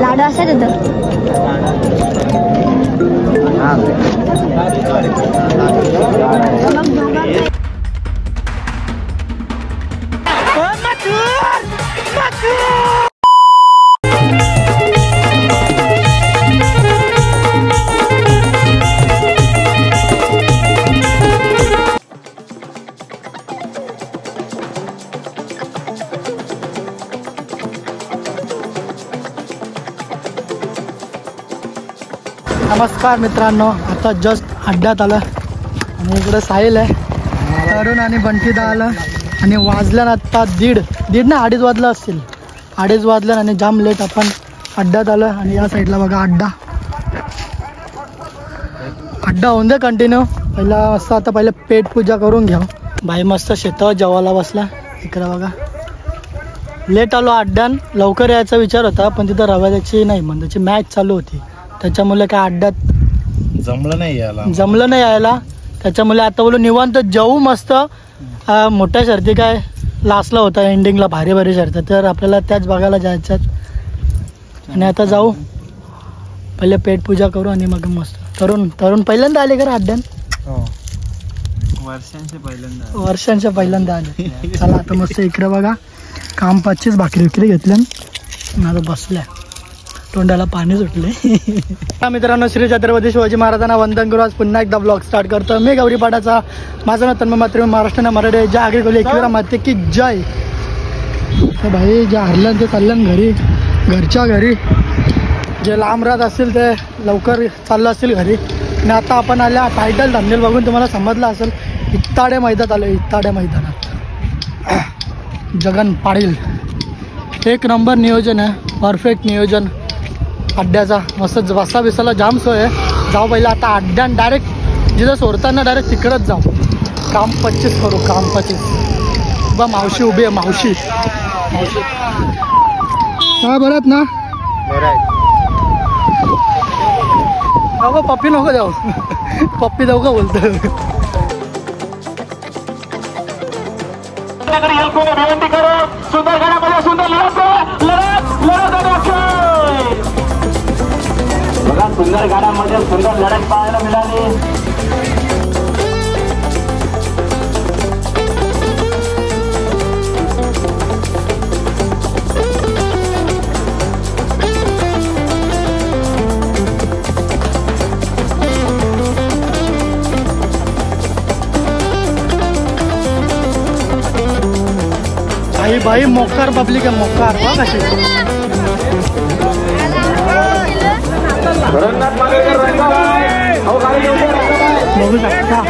लाडू असतात तिथं. नमस्कार मित्रांनो, आता जस्ट अड्ड्यात आलं आणि इकडे साहिल आहे, तरुण आणि बंटीदा आलं आणि वाजल्यानं आता दीड ना 2:30 वाजलं असतील. 2:30 वाजलं आणि जाम लेट आपण अड्ड्यात आलं. आणि या साईडला बघा अड्डा होऊन दे कंटिन्यू. पहिला मस्त आता पहिले पेट पूजा करून घ्या. बाई मस्त शेतावर जेवायला बसला. इकडे बघा लेट आलो अड्ड्यान. लवकर यायचा विचार होता पण तिथं रव्याची नाही म्हणण्याची मॅच चालू होती, त्याच्यामुळे काय अड्ड्यात जमलं नाही यायला. त्याच्यामुळे आता बोलू निवांत जाऊ. मस्त मोठ्या शर्ती काय लास्टला होता एंडिंगला, भारी शर्ती, तर आपल्याला त्याच बघायला जायच्यात. आणि आता जाऊ पहिले पेट पूजा करू आणि मग मस्त. तरुण पहिल्यांदा आले का अड्ड्यान? वर्षांच्या पहिल्यांदा आले. चला आता मस्त इकडे बघा काम 25 भाकरी घेतल्या. आता बसल्या, तोंडाला पाणी सुटले. मित्रांनो, श्री छत्रपती शिवाजी महाराजांना वंदन करू. आज पुन्हा एकदा ब्लॉग स्टार्ट करतो. मी गौरी पाटाचा. माझं नाव तन्मय मात्र, महाराष्ट्र मराठी. ज्या आगरी बोलले एकविरा माते की जय. तर भाई ज्या हरल्यान ते चालल्यान घरी, घरच्या घरी. जे लांब राहत असतील ते लवकर चाललं असतील घरी. आणि आता आपण आल्या टायटल धंदेल बघून तुम्हाला समजलं असेल, इत्ताडे मैदानात आलो. इत्ताडे मैदानात जगन पाटील. एक नंबर नियोजन आहे, परफेक्ट नियोजन अड्ड्याचा. मस्त बसा बिसाला जाम सोय आहे. जाऊ पहिला आता अड्ड्यान डायरेक्ट जिथं सोडताना डायरेक्ट तिकडंच जाऊ. काम 25 करू, काम 25. बा मावशी उभी आहे, मावशी काय बोलत ना. अगं पप्पी नको जाऊ, पप्पी जाऊ का बोलतो. विनंती करू, सुंदर गाड्यामध्ये सुंदर लढत बघा. सुंदर गाड्यामध्ये सुंदर लढत पाहायला मिळाली. भाई मोकार पब्लिक आहे, मोकार बघ कशी. बघू शकता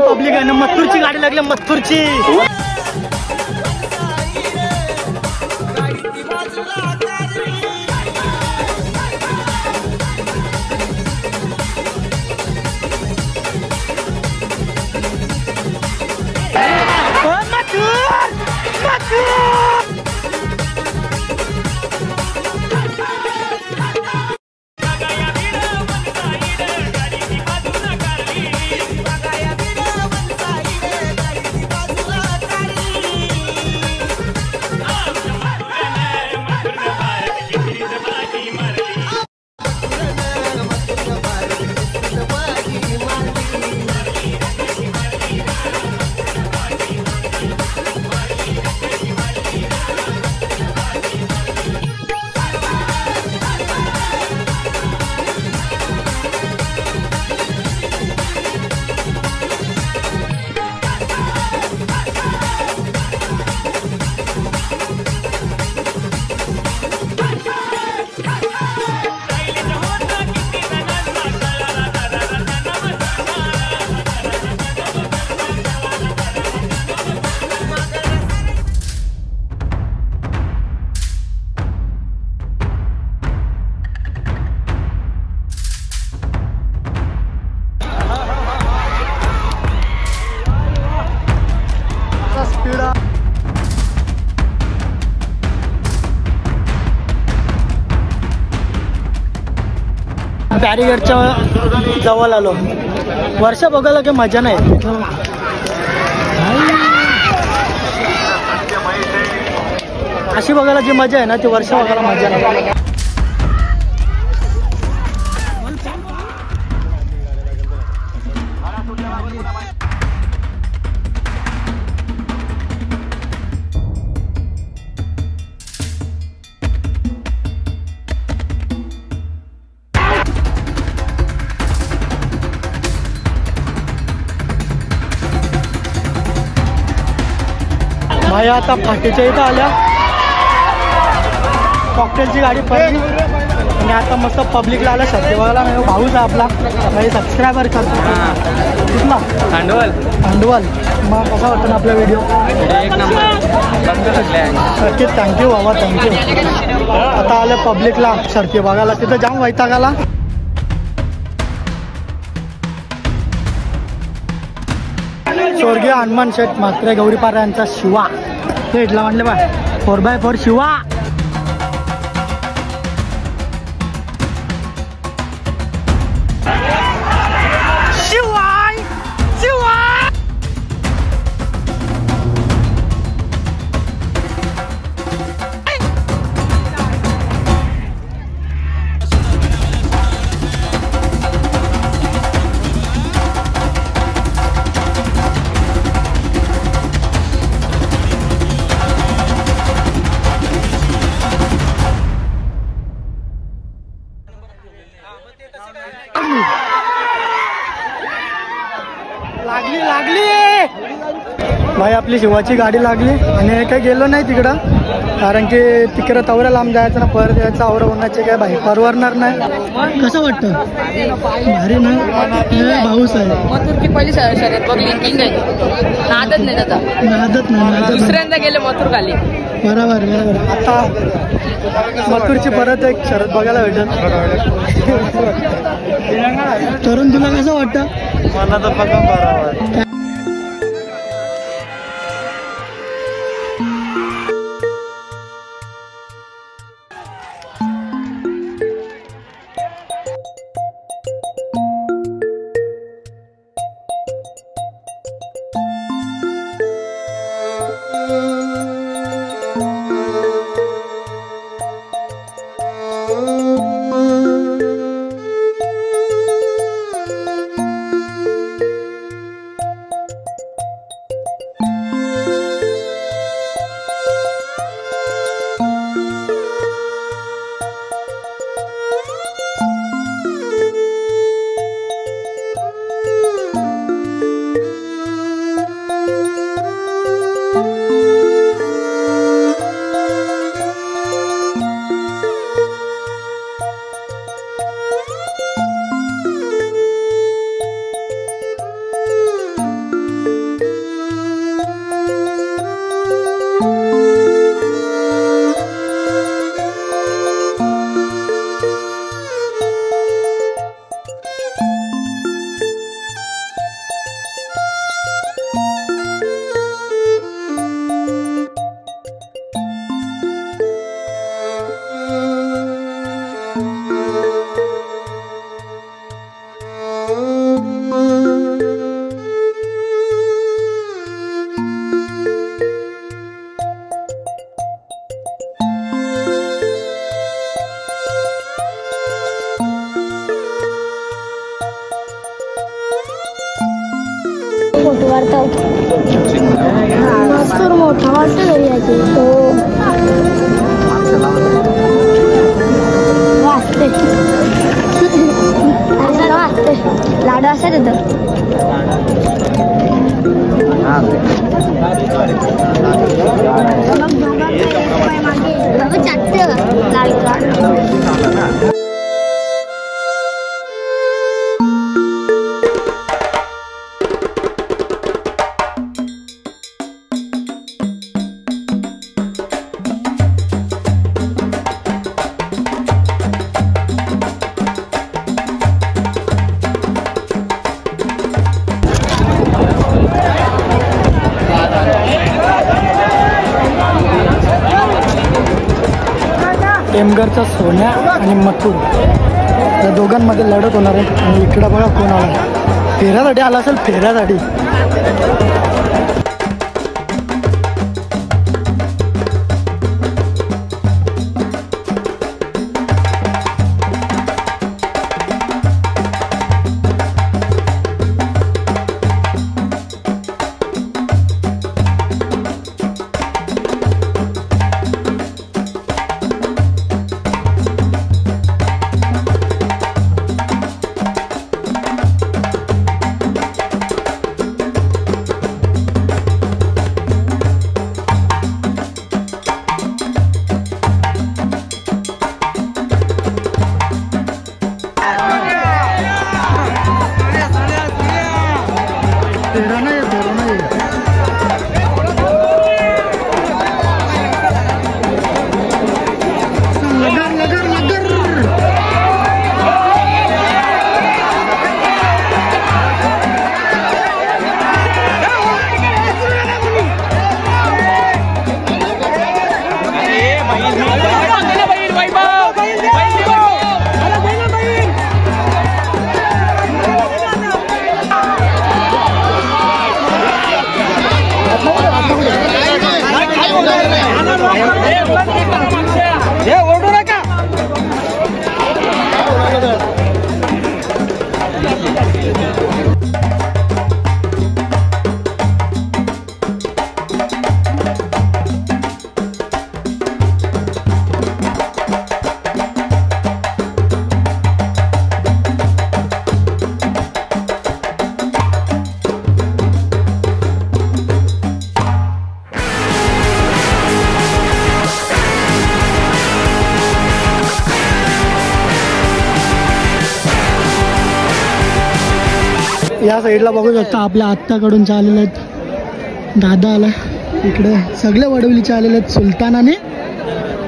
पब्लिक आहे ना. मथुरची गाडी लागली, मथुरची. बॅरिगेडच्या जवळ आलो. वर्षा बघायला काही मजा नाही. अशी बघायला जी मजा आहे ना ती वर्ष बघायला मजा नाही. माया आता फाटीच्या इथं आल्या, कॉकटेलची गाडी पडली आणि आता मस्त पब्लिकला आलं शकते बघायला. नाही भाऊच आहे आपला, म्हणजे सबस्क्रायबर करतो कुठला भांडवल. मग कसा वाटतं ना आपला व्हिडिओ? नक्कीच थँक्यू बाबा, थँक्यू. आता आलं पब्लिकला शर्ती बघायला, तिथं जाम वैताग आला. स्वर्गीय हनुमान शेठ म्हात्रे गौरीपारा यांचा शिवा भेटला म्हणले बा 4x4 शिवा. शिवाय शिवा लागली भाई. आपली शिवाची गाडी लागली आणि काही गेलो नाही तिकडं, कारण की तिकडं तवऱ्या लांब जायचं ना, परत यायचं आवरा उन्हाचे काय भाई परवडणार नाही. कसं वाटतं? भारी ना भाऊच आहे. मथुरची पहिली शर्यत बघली, किंग आहे. नादत नाही आता, नादत नाही. दुसऱ्यांदा गेले मथुर खाली. बरोबर बरोबर. आता मथुरची परत एक शर्यत बघायला भेटत. तरुण तुला कसं वाटतं? मला तर बघा बरोबर. मस्तूर मोठा वाजता घरी यायचे वाजते वाजते लाडू असतात तिथं चाटते लाडू. टेमघरचा सोन्या आणि मथुर या दोघांमध्ये लढत होणार आहे. आणि इकडं बघा कोण आला, फेऱ्यासाठी आला असेल, फेऱ्यासाठी. या साईडला बघू शकता आपल्या आत्ताकडूनच्या आलेले आहेत. दादा आला इकडे. सगळे वडवलीचे आलेले आहेत. सुलतान आणि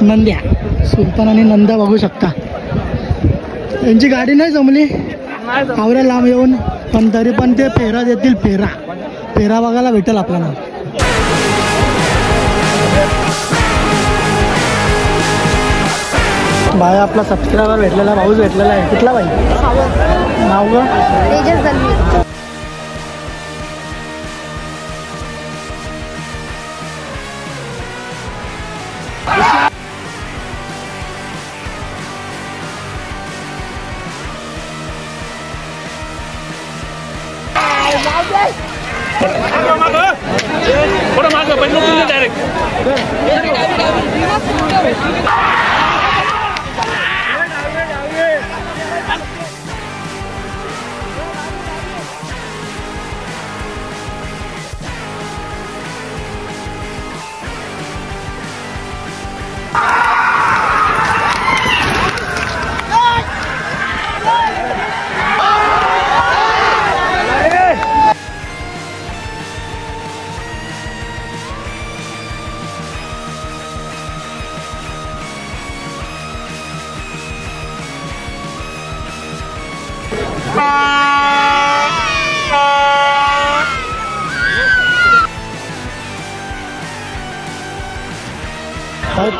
नंद्या. सुलतान आणि नंद्या बघू शकता. यांची गाडी नाही जमली आवऱ्या लांब येऊन, पण तरी पण ते फेरा देतील. फेरा बघायला भेटेल आपल्याला. भाई आपला सबस्क्रायबर भेटलेला, भाऊच भेटलेला आहे. कुठला भाई नाव ग? तेजस दलवी.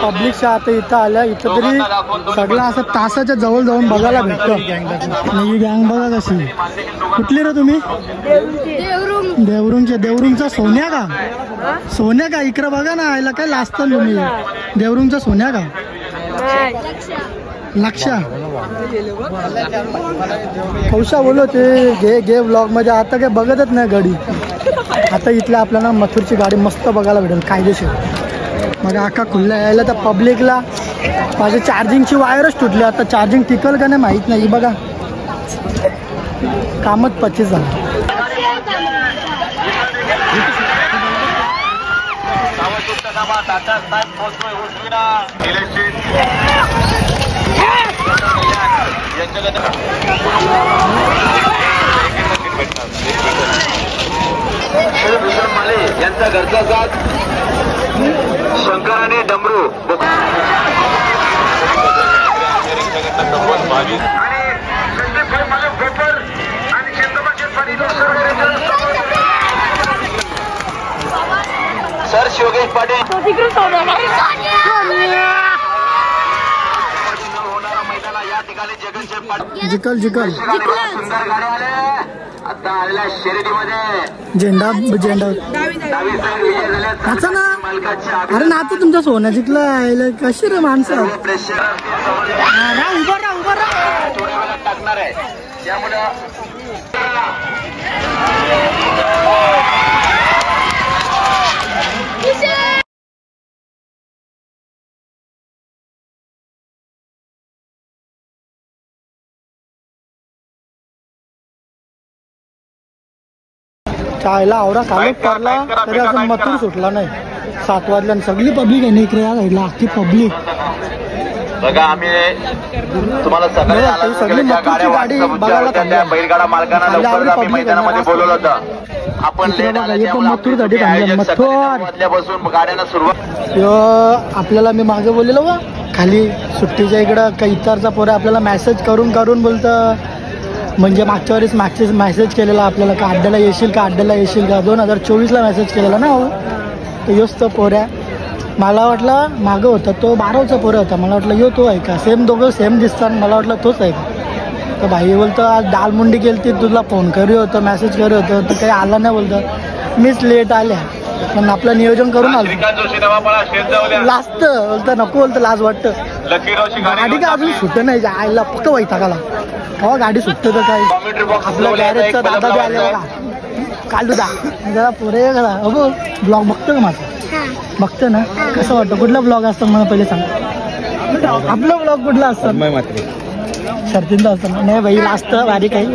पब्लिकच्या आता इथं आल्या. इथं तरी सगळं असं तासाच्या जवळ जाऊन बघायला भेटतं. ही गँग बघा कशी. कुठली रे तुम्ही? देवरुंगचे. देवरुंगचा सोन्या का? सोन्या का? इकडं बघा ना, याला काय लाजतं तुम्ही. देवरुंगचा सोन्या का? लक्षा कौशा बोलो ते घे व्लॉग मध्ये. आता काय बघतच नाही गाडी. आता इथल्या आपल्याला मथुरची गाडी मस्त बघायला भेटेल कायदेशीर. मग आका खुल्ला यायला तर पब्लिकला माझ्या चार्जिंगची वायरच तुटली. आता चार्जिंग टिकल का नाही माहीत नाही. बघा कामच 25 झालं. यांचा घरचा साथ शंकर आणि डमरू सर शिवगेश पाटील. या ठिकाणी जिकल जिकल सुंदर गाड्या आल्या आता आलेल्या शर्यतीमध्ये. झेंडा नाचा ना. अरे नाचा तुमच्या सोन्या जिंकला. कशी रे माणसं. उभा राहा. थोड्या वेळात टाकणार आहे त्यामुळे चायला आवरा कालच पडला तरी असं मथुर सुटला नाही. 7 वाजल्या सगळी पब्लिक आहे ना इकडे. या साईडला अख्खी पब्लिक बघा. आम्ही तुम्हाला सगळी मथुरची गाडी बघायला त्या बैलगाडा मालकांना लवकरच आम्ही मैदानामध्ये बोलवलं होतं. आपण मथुरसाठी मथुरपासून गाड्यांना सुरुवात. आपल्याला मी मागे बोललेलो बा खाली सुट्टीच्या इकडं काही इतरचा पोरं आपल्याला मेसेज करून बोलतं. म्हणजे मागच्या वेळेस मेसेज केलेला आपल्याला का अड्ड्याला येशील का 2024ला मेसेज केलेला ना. हो तर योच तो पोऱ्या. मला वाटलं मागं होता तो 12चा पोरं होता. मला वाटलं तो आहे का. दोघं सेम दिसतात. मला वाटलं तोच आहे का. तर भाई बोलतं आज दालमुंडी केली ती तुला फोन करू होतं मेसेज करू होतं तर काही आला नाही. बोलतं मीच लेट आल्या पण आपलं नियोजन करून आलो. लाजत बोलतं नको. बोलतं लाज वाटतं. गाडी का अजून सुट्ट नाही. आईला फक्त वैतागाला केव्हा गाडी सुटतं तर काय. आपल्या गॅरेजचा दादा बी आले बघा. कालू दा जरा पुरे अगो ब्लॉग बघतो का माझा. बघतो ना. कसं वाटतं. कुठला ब्लॉग असतं मला पहिले सांग. आपलं ब्लॉग कुठला असतं. शर्तींचा असतं ना. नाही बाई लास्ट बारीक आहे.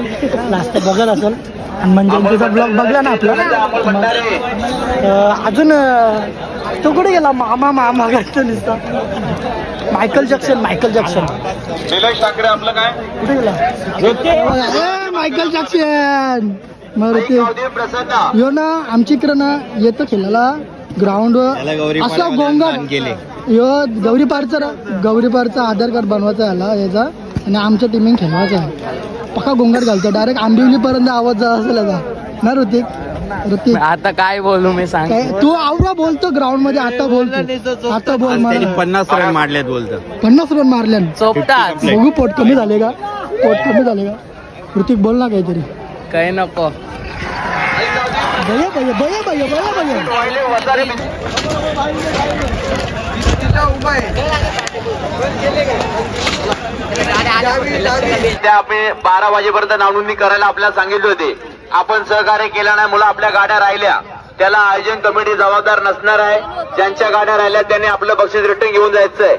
लास्ट बघत असेल. आणि म्हणजे तुझा ब्लॉग बघला ना आपला. अजून तो कुठे गेला. मामा घरचं दिसतं. Michael Jackson. निलेश ठाकरे आपलं काय कुठे गेला. मायकल जॅक्सन मग ऋतिक यो ना आमच्या इकडं ना येतो खेळायला ग्राउंडवर असा गोंगाट यो गौरीपारचा आधार कार्ड बनवायचा याला याचा आणि आमच्या टीमिंग खेळवायचा आहे पक्का गोंगाट घालतो डायरेक्ट आंबिवली पर्यंत आवाज जात असेल याचा ना ऋतिक आता काय बोलू मी सांग तू आवडा बोलतो ग्राउंड मध्ये आता बोल 50 रन मारल्यात बोलतो 50 रन मारल्या चोपटाच बघू पोट कमी झाले का ऋतिक बोल ना काहीतरी काही नको भैया त्या आपण 12 वाजेपर्यंत नावनोंदणी करायला आपल्याला सांगितले होते. आपण सहकार्य केला नाही मुलं आपल्या गाड्या राहिल्या. त्याला आयोजन कमिटी जबाबदार नसणार आहे. ज्यांच्या गाड्या राहिल्या त्यांनी आपलं बक्षीस रिटर्न घेऊन जायचंय.